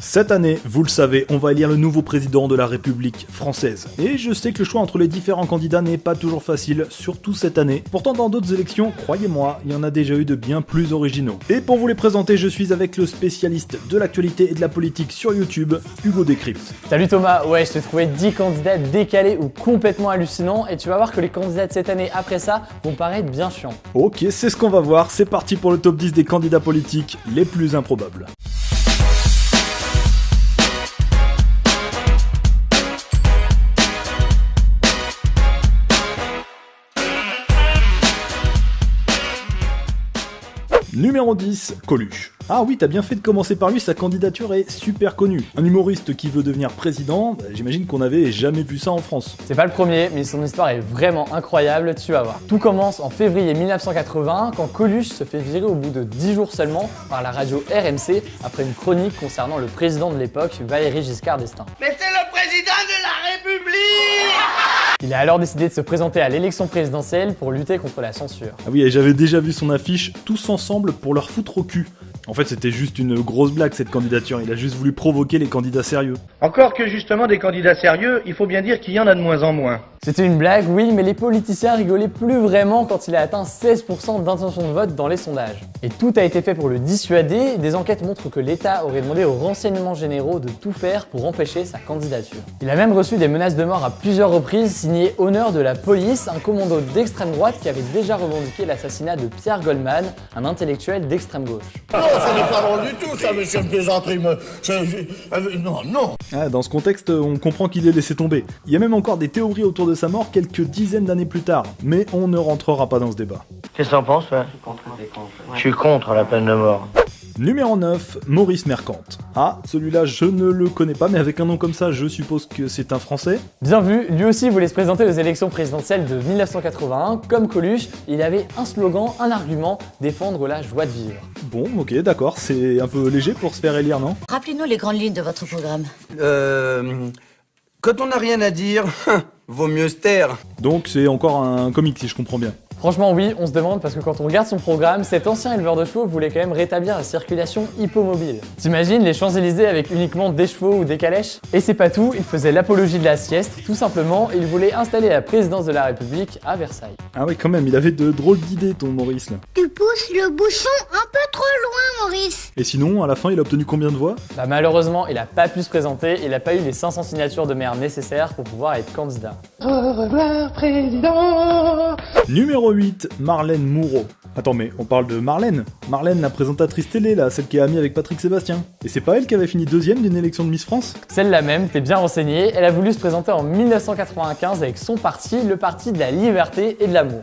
Cette année, vous le savez, on va élire le nouveau président de la République française. Et je sais que le choix entre les différents candidats n'est pas toujours facile, surtout cette année. Pourtant, dans d'autres élections, croyez-moi, il y en a déjà eu de bien plus originaux. Et pour vous les présenter, je suis avec le spécialiste de l'actualité et de la politique sur YouTube, Hugo Décrypte. Salut Thomas, ouais, je t'ai trouvé 10 candidats décalés ou complètement hallucinants et tu vas voir que les candidats de cette année après ça vont paraître bien chiants. Ok, c'est ce qu'on va voir, c'est parti pour le top 10 des candidats politiques les plus improbables. Numéro 10, Coluche. Ah oui, t'as bien fait de commencer par lui, sa candidature est super connue. Un humoriste qui veut devenir président, j'imagine qu'on n'avait jamais vu ça en France. C'est pas le premier, mais son histoire est vraiment incroyable, tu vas voir. Tout commence en février 1981, quand Coluche se fait virer au bout de 10 jours seulement par la radio RMC, après une chronique concernant le président de l'époque, Valéry Giscard d'Estaing. Mais c'est le président de la République! Il a alors décidé de se présenter à l'élection présidentielle pour lutter contre la censure. Ah oui, et j'avais déjà vu son affiche, tous ensemble pour leur foutre au cul. En fait, c'était juste une grosse blague cette candidature, il a juste voulu provoquer les candidats sérieux. Encore que justement des candidats sérieux, il faut bien dire qu'il y en a de moins en moins. C'était une blague, oui, mais les politiciens rigolaient plus vraiment quand il a atteint 16% d'intention de vote dans les sondages. Et tout a été fait pour le dissuader, des enquêtes montrent que l'État aurait demandé aux renseignements généraux de tout faire pour empêcher sa candidature. Il a même reçu des menaces de mort à plusieurs reprises, signées Honneur de la police, un commando d'extrême droite qui avait déjà revendiqué l'assassinat de Pierre Goldman, un intellectuel d'extrême gauche. Non, ça n'est pas bon du tout, ça, monsieur le plaisanterie. Non. Ah, dans ce contexte, on comprend qu'il est laissé tomber. Il y a même encore des théories autour de sa mort quelques dizaines d'années plus tard, mais on ne rentrera pas dans ce débat. Qu'est-ce que t'en penses, ouais? Je suis contre la peine de mort. Numéro 9, Maurice Mercante. Ah, celui-là je ne le connais pas, mais avec un nom comme ça, je suppose que c'est un Français. Bien vu, lui aussi voulait se présenter aux élections présidentielles de 1981, comme Coluche, il avait un slogan, un argument, défendre la joie de vivre. Bon, ok, d'accord, c'est un peu léger pour se faire élire, non? Rappelez-nous les grandes lignes de votre programme. Quand on n'a rien à dire, vaut mieux se taire. Donc c'est encore un comique si je comprends bien. Franchement oui, on se demande parce que quand on regarde son programme, cet ancien éleveur de chevaux voulait quand même rétablir la circulation hippomobile. T'imagines les Champs-Élysées avec uniquement des chevaux ou des calèches? Et c'est pas tout, il faisait l'apologie de la sieste, tout simplement, il voulait installer la présidence de la République à Versailles. Ah oui quand même, il avait de drôles d'idées ton Maurice là. Tu pousses le bouchon un peu trop loin, Maurice. Et sinon, à la fin, il a obtenu combien de voix? Bah malheureusement, il a pas pu se présenter, il a pas eu les 500 signatures de maire nécessaires pour pouvoir être candidat. Au revoir, président. Numéro 8, Marlène Moreau. Attends, mais on parle de Marlène. Marlène, la présentatrice télé, là, celle qui est amie avec Patrick Sébastien. Et c'est pas elle qui avait fini deuxième d'une élection de Miss France? Celle-là même, t'es bien renseigné, elle a voulu se présenter en 1995 avec son parti, le Parti de la Liberté et de l'Amour.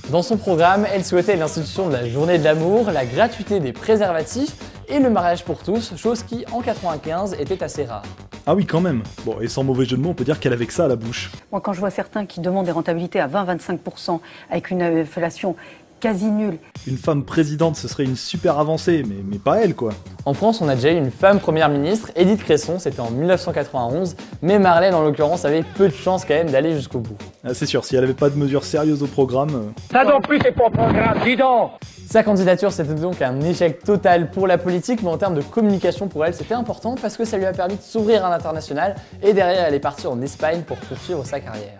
Dans son programme, elle souhaitait l'institution de la Journée de l'amour, la gratuité des préservatifs et le mariage pour tous, chose qui, en 1995, était assez rare. Ah oui, quand même. Bon, et sans mauvais jeu de mots, on peut dire qu'elle avait que ça à la bouche. Moi, quand je vois certains qui demandent des rentabilités à 20-25% avec une inflation quasi nulle. Une femme présidente, ce serait une super avancée, mais pas elle, quoi. En France, on a déjà eu une femme première ministre, Édith Cresson, c'était en 1991, mais Marlène, en l'occurrence, avait peu de chance quand même d'aller jusqu'au bout. Ah, c'est sûr, si elle avait pas de mesures sérieuses au programme... Ça non plus, c'est pas programme, dis donc. Sa candidature, c'était donc un échec total pour la politique, mais en termes de communication pour elle, c'était important parce que ça lui a permis de s'ouvrir à l'international et derrière, elle est partie en Espagne pour poursuivre sa carrière.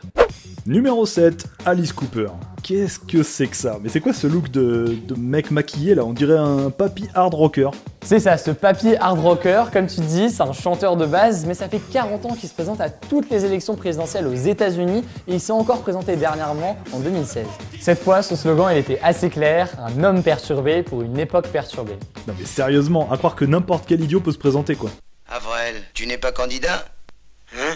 Numéro 7, Alice Cooper. Qu'est-ce que c'est que ça? Mais c'est quoi ce look de mec maquillé là? On dirait un papy hard rocker. C'est ça, ce papy hard rocker, comme tu dis, c'est un chanteur de base, mais ça fait 40 ans qu'il se présente à toutes les élections présidentielles aux États-Unis et il s'est encore présenté dernièrement en 2016. Cette fois, son slogan il était assez clair, un homme perturbé pour une époque perturbée. Non mais sérieusement, à croire que n'importe quel idiot peut se présenter quoi. Avrel, tu n'es pas candidat? Hein?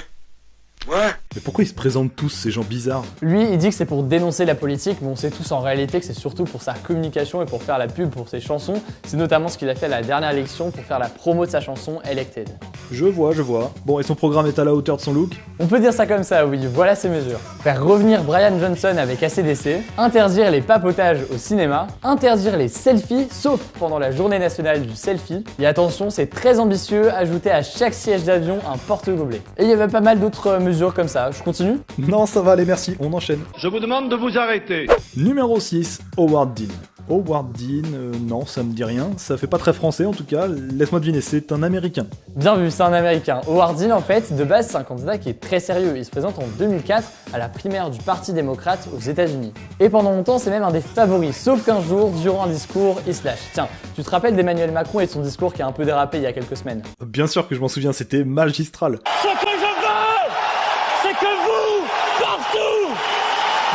Moi? Mais pourquoi ils se présentent tous ces gens bizarres? Lui, il dit que c'est pour dénoncer la politique, mais on sait tous en réalité que c'est surtout pour sa communication et pour faire la pub pour ses chansons. C'est notamment ce qu'il a fait à la dernière élection pour faire la promo de sa chanson Elected. Je vois. Bon, et son programme est à la hauteur de son look? On peut dire ça comme ça, oui, voilà ses mesures. Faire revenir Brian Johnson avec ACDC, interdire les papotages au cinéma, interdire les selfies, sauf pendant la journée nationale du selfie. Et attention, c'est très ambitieux, ajouter à chaque siège d'avion un porte-gobelet. Et il y avait pas mal d'autres mesures comme ça. Je continue? Non, ça va aller, merci, on enchaîne. Je vous demande de vous arrêter. Numéro 6, Howard Dean. Howard Dean, non, ça me dit rien. Ça fait pas très français en tout cas. Laisse-moi deviner, c'est un Américain. Bien vu, c'est un Américain. Howard Dean, en fait, de base, c'est un candidat qui est très sérieux. Il se présente en 2004 à la primaire du Parti démocrate aux États-Unis. Et pendant longtemps, c'est même un des favoris. Sauf qu'un jour, durant un discours, il se lâche. Tiens, tu te rappelles d'Emmanuel Macron et de son discours qui a un peu dérapé il y a quelques semaines? Bien sûr que je m'en souviens, c'était magistral. Ce que je veux, c'est que vous, partout,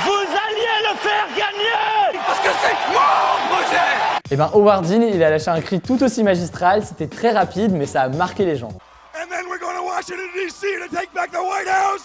vous alliez le faire gagner. Parce que c'est mon projet. Et ben Howard Dean, il a lâché un cri tout aussi magistral, c'était très rapide, mais ça a marqué les gens. And then we're going to Washington, D.C. to take back the White House.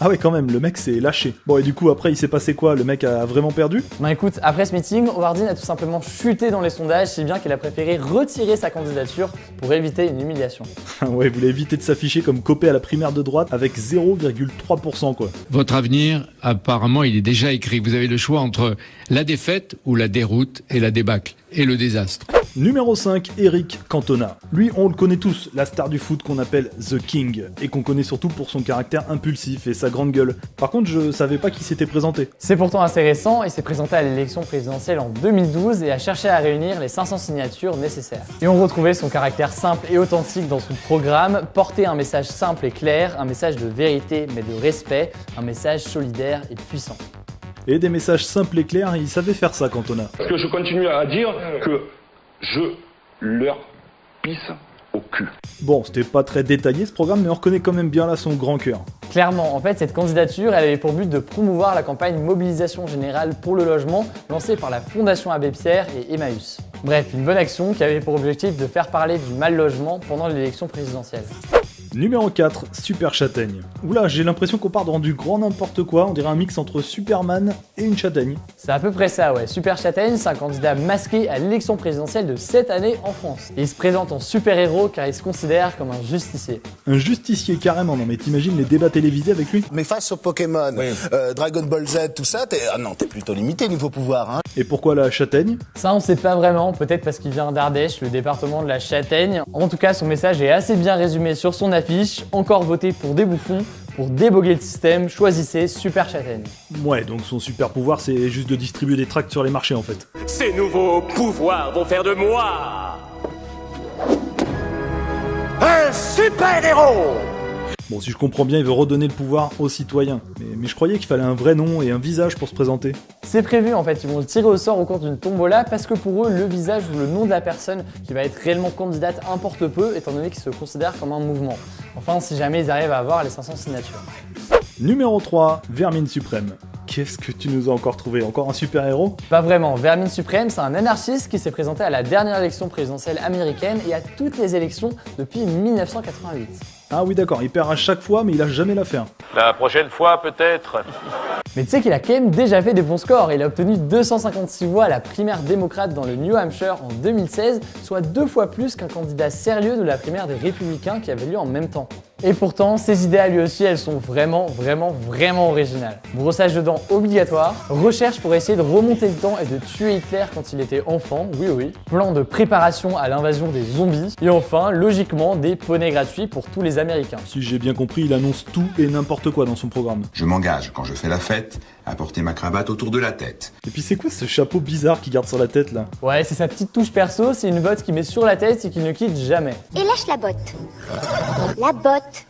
Ah ouais quand même, le mec s'est lâché. Bon et du coup après il s'est passé quoi? Le mec a vraiment perdu? Ben écoute, après ce meeting, Howard Dean a tout simplement chuté dans les sondages, si bien qu'il a préféré retirer sa candidature pour éviter une humiliation. Ouais, vous voulez éviter de s'afficher comme copé à la primaire de droite avec 0,3% quoi. Votre avenir, apparemment, il est déjà écrit. Vous avez le choix entre la défaite ou la déroute et la débâcle et le désastre. Numéro 5, Eric Cantona. Lui, on le connaît tous, la star du foot qu'on appelle The King, et qu'on connaît surtout pour son caractère impulsif et sa grande gueule. Par contre, je savais pas qu'il s'était présenté. C'est pourtant assez récent, il s'est présenté à l'élection présidentielle en 2012 et a cherché à réunir les 500 signatures nécessaires. Et on retrouvait son caractère simple et authentique dans son programme, porter un message simple et clair, un message de vérité mais de respect, un message solidaire et puissant. Et des messages simples et clairs, il savait faire ça, Cantona. Parce que je continue à dire que je leur pisse au cul. Bon, c'était pas très détaillé ce programme, mais on reconnaît quand même bien là son grand cœur. Clairement, en fait, cette candidature, elle avait pour but de promouvoir la campagne Mobilisation Générale pour le Logement lancée par la Fondation Abbé Pierre et Emmaüs. Bref, une bonne action qui avait pour objectif de faire parler du mal logement pendant l'élection présidentielle. Numéro 4, Super Châtaigne. Oula, j'ai l'impression qu'on part dans du grand n'importe quoi, on dirait un mix entre Superman et une châtaigne. C'est à peu près ça, ouais. Super Châtaigne, c'est un candidat masqué à l'élection présidentielle de cette année en France. Et il se présente en super-héros car il se considère comme un justicier. Un justicier carrément, non mais t'imagines les débats télévisés avec lui? Mais face au Pokémon, Dragon Ball Z, tout ça, t'es plutôt limité niveau pouvoir, hein. Et pourquoi la châtaigne? Ça on sait pas vraiment, peut-être parce qu'il vient d'Ardèche, le département de la Châtaigne. En tout cas, son message est assez bien résumé sur son affiche. Encore voté pour des bouffons, pour déboguer le système, choisissez Super Châtaigne. Ouais, donc son super pouvoir c'est juste de distribuer des tracts sur les marchés en fait. Ces nouveaux pouvoirs vont faire de moi un super-héros. Bon, si je comprends bien, il veut redonner le pouvoir aux citoyens. Mais je croyais qu'il fallait un vrai nom et un visage pour se présenter. C'est prévu en fait, ils vont le tirer au sort au cours d'une tombola parce que pour eux, le visage ou le nom de la personne qui va être réellement candidate importe peu étant donné qu'ils se considèrent comme un mouvement. Enfin, si jamais ils arrivent à avoir les 500 signatures. Numéro 3, Vermine Suprême. Qu'est-ce que tu nous as encore trouvé? Encore un super-héros? Pas vraiment, Vermine Suprême, c'est un anarchiste qui s'est présenté à la dernière élection présidentielle américaine et à toutes les élections depuis 1988. Ah oui d'accord, il perd à chaque fois mais il a jamais l'affaire. La prochaine fois, peut-être. Mais tu sais qu'il a quand même déjà fait des bons scores. Il a obtenu 256 voix à la primaire démocrate dans le New Hampshire en 2016, soit 2 fois plus qu'un candidat sérieux de la primaire des Républicains qui avait lieu en même temps. Et pourtant, ses idées à lui aussi, elles sont vraiment originales. Brossage de dents obligatoire, recherche pour essayer de remonter le temps et de tuer Hitler quand il était enfant, oui. Plan de préparation à l'invasion des zombies. Et enfin, logiquement, des poneys gratuits pour tous les Américains. Si j'ai bien compris, il annonce tout et n'importe quoi dans son programme. Je m'engage, quand je fais la fête, à porter ma cravate autour de la tête. Et puis c'est quoi ce chapeau bizarre qu'il garde sur la tête là? Ouais, c'est sa petite touche perso, c'est une botte qu'il met sur la tête et qu'il ne quitte jamais. Et lâche la botte. La botte.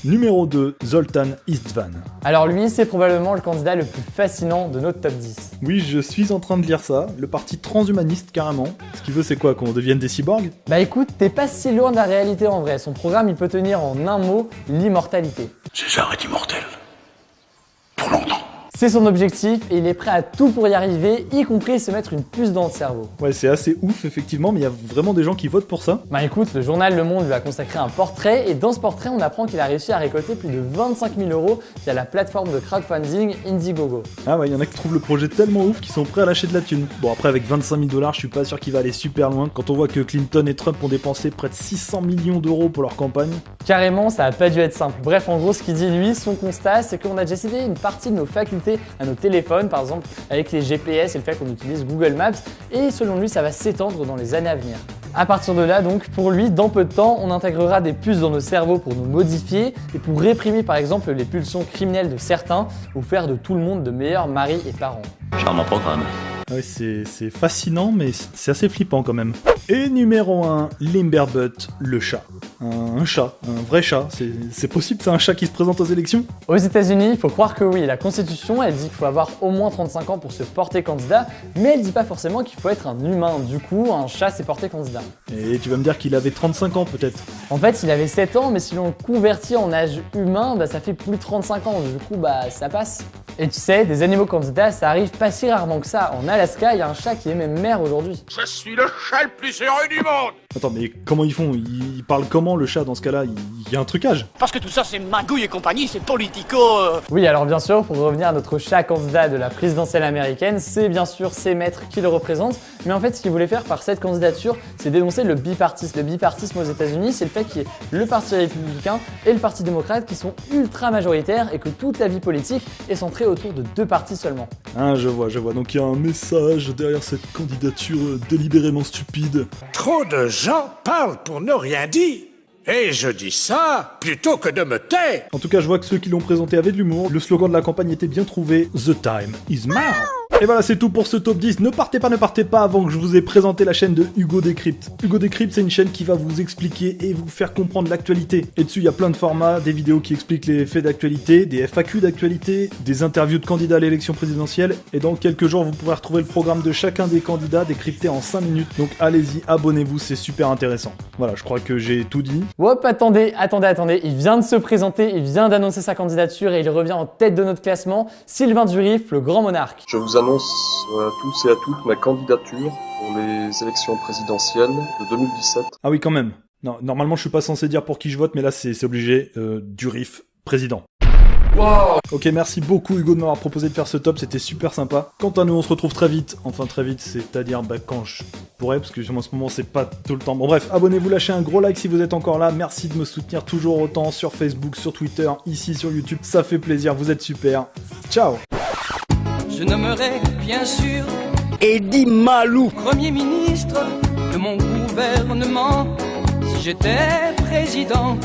Numéro 2, Zoltan Istvan. Alors lui, c'est probablement le candidat le plus fascinant de notre top 10. Oui, je suis en train de lire ça, le parti transhumaniste carrément. Ce qu'il veut c'est quoi, qu'on devienne des cyborgs? Bah écoute, t'es pas si loin de la réalité en vrai. Son programme, il peut tenir en un mot, l'immortalité. César est immortel. Pour longtemps. C'est son objectif et il est prêt à tout pour y arriver, y compris se mettre une puce dans le cerveau. Ouais, c'est assez ouf effectivement, mais il y a vraiment des gens qui votent pour ça. Bah écoute, le journal Le Monde lui a consacré un portrait et dans ce portrait, on apprend qu'il a réussi à récolter plus de 25 000 € via la plateforme de crowdfunding Indiegogo. Ah ouais, il y en a qui trouvent le projet tellement ouf qu'ils sont prêts à lâcher de la thune. Bon après avec 25 000 $, je suis pas sûr qu'il va aller super loin quand on voit que Clinton et Trump ont dépensé près de 600 millions € pour leur campagne. Carrément, ça a pas dû être simple. Bref, en gros, ce qu'il dit lui, son constat, c'est qu'on a déjà cédé une partie de nos facultés à nos téléphones, par exemple avec les GPS et le fait qu'on utilise Google Maps, et selon lui, ça va s'étendre dans les années à venir. À partir de là, donc, pour lui, dans peu de temps, on intégrera des puces dans nos cerveaux pour nous modifier et pour réprimer par exemple les pulsions criminelles de certains ou faire de tout le monde de meilleurs maris et parents. Charmant programme. Ouais, c'est fascinant, mais c'est assez flippant quand même. Et numéro 1, Limberbut, le chat. Un chat, un vrai chat. C'est possible, c'est un chat qui se présente aux élections? Aux États-Unis, il faut croire que oui. La Constitution, elle dit qu'il faut avoir au moins 35 ans pour se porter candidat, mais elle dit pas forcément qu'il faut être un humain. Du coup, un chat s'est porté candidat. Et tu vas me dire qu'il avait 35 ans peut-être? En fait, il avait 7 ans, mais si l'on le convertit en âge humain, ça fait plus de 35 ans. Du coup, ça passe. Et tu sais, des animaux candidats, ça arrive pas si rarement que ça. En Alaska, il y a un chat qui est même maire aujourd'hui. Je suis le chat le plus heureux du monde. Attends, mais comment ils font? Ils parlent comment le chat dans ce cas-là? Il y a un trucage? Parce que tout ça c'est magouille et compagnie, c'est politico... Oui, alors bien sûr, pour revenir à notre chat candidat de la présidentielle américaine, c'est bien sûr ses maîtres qui le représentent. Mais en fait, ce qu'il voulait faire par cette candidature, c'est dénoncer le bipartisme. Le bipartisme aux États-Unis, c'est le fait qu'il y ait le parti républicain et le parti démocrate qui sont ultra majoritaires et que toute la vie politique est centrée autour de 2 partis seulement. Ah, je vois. Donc il y a un message derrière cette candidature délibérément stupide. Trop de gens parlent pour ne rien dire. Et je dis ça plutôt que de me taire. En tout cas, je vois que ceux qui l'ont présenté avaient de l'humour. Le slogan de la campagne était bien trouvé. The time is now. Et voilà, c'est tout pour ce top 10. Ne partez pas avant que je vous ai présenté la chaîne de Hugo Décrypte. Hugo Décrypte, c'est une chaîne qui va vous expliquer et vous faire comprendre l'actualité. Et dessus, il y a plein de formats, des vidéos qui expliquent les faits d'actualité, des FAQ d'actualité, des interviews de candidats à l'élection présidentielle. Et dans quelques jours, vous pourrez retrouver le programme de chacun des candidats décrypté en 5 minutes. Donc allez-y, abonnez-vous, c'est super intéressant. Voilà, je crois que j'ai tout dit. Hop, attendez, il vient de se présenter, il vient d'annoncer sa candidature et il revient en tête de notre classement, Sylvain Durif, le grand monarque. Je vous annonce à tous et à toutes ma candidature pour les élections présidentielles de 2017. Ah oui, quand même. Non, normalement, je suis pas censé dire pour qui je vote, mais là, c'est obligé. Durif, président. Wow. Ok, merci beaucoup Hugo de m'avoir proposé de faire ce top, c'était super sympa. Quant à nous, on se retrouve très vite, c'est-à-dire quand je pourrais, parce que en ce moment c'est pas tout le temps. Bon bref, abonnez-vous, lâchez un gros like si vous êtes encore là, merci de me soutenir toujours autant sur Facebook, sur Twitter, ici sur YouTube, ça fait plaisir, vous êtes super. Ciao. Je nommerai bien sûr Eddy Malou, Premier ministre de mon gouvernement, si j'étais président.